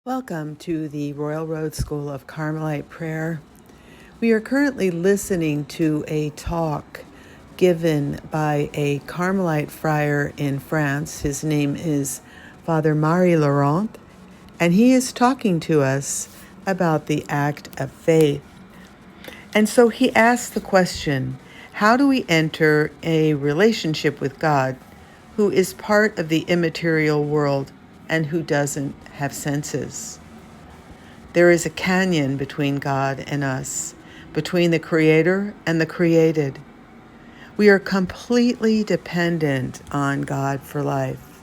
Welcome to the Royal Road School of Carmelite Prayer. We are currently listening to a talk given by a Carmelite friar in France. His name is Father Marie-Laurent, and he is talking to us about the act of faith. And so he asks the question, how do we enter a relationship with God who is part of the immaterial world and who doesn't have senses? There is a canyon between God and us, between the Creator and the created. We are completely dependent on God for life.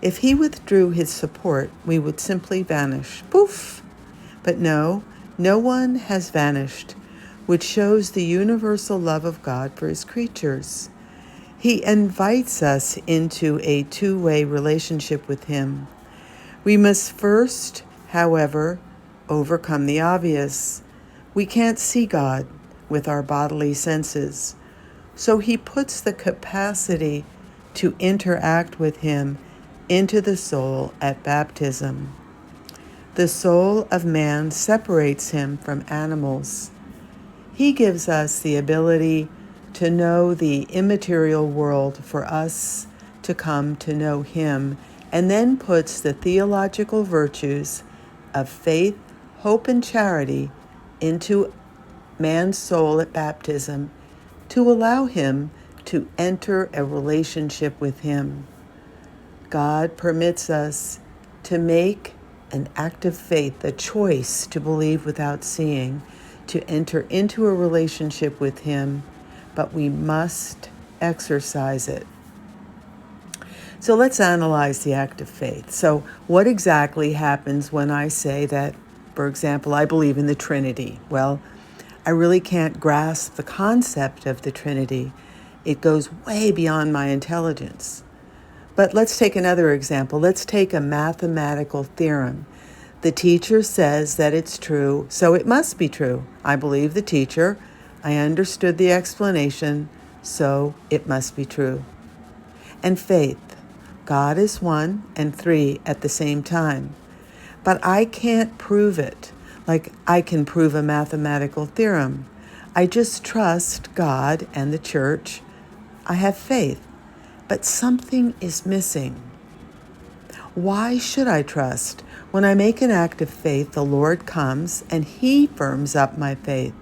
If He withdrew His support, we would simply vanish. Poof! But no one has vanished, which shows the universal love of God for His creatures. He invites us into a two-way relationship with Him. We must first, however, overcome the obvious. We can't see God with our bodily senses, so He puts the capacity to interact with Him into the soul at baptism. The soul of man separates him from animals. He gives us the ability to know the immaterial world for us to come to know Him, and then puts the theological virtues of faith, hope, and charity into man's soul at baptism to allow him to enter a relationship with Him. God permits us to make an act of faith, a choice to believe without seeing, to enter into a relationship with Him, but we must exercise it. So let's analyze the act of faith. So what exactly happens when I say that, for example, I believe in the Trinity? Well, I really can't grasp the concept of the Trinity. It goes way beyond my intelligence. But let's take another example. Let's take a mathematical theorem. The teacher says that it's true, so it must be true. I believe the teacher. I understood the explanation, so it must be true. And faith. God is one and three at the same time. But I can't prove it like I can prove a mathematical theorem. I just trust God and the church. I have faith. But something is missing. Why should I trust? When I make an act of faith, the Lord comes and He firms up my faith.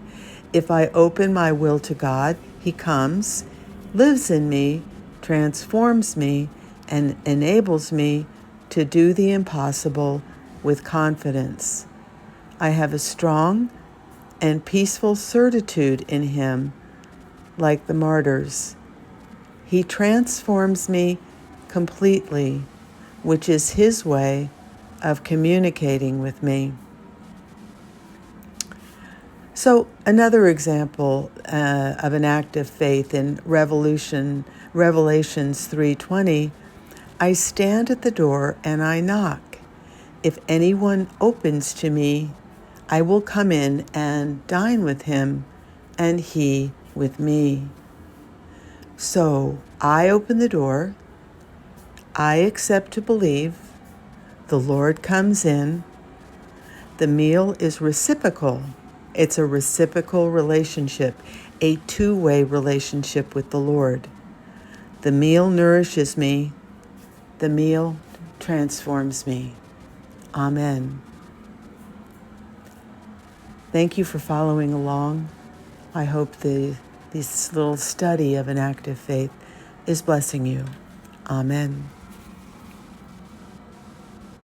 If I open my will to God, He comes, lives in me, transforms me, and enables me to do the impossible with confidence. I have a strong and peaceful certitude in Him, like the martyrs. He transforms me completely, which is His way of communicating with me. So another example of an act of faith in Revelations 3:20, I stand at the door and I knock. If anyone opens to me, I will come in and dine with him, and he with me. So I open the door, I accept to believe, the Lord comes in, the meal is reciprocal. It's a reciprocal relationship, a two-way relationship with the Lord. The meal nourishes me, the meal transforms me. Amen. Thank you for following along. I hope this little study of an act of faith is blessing you. Amen.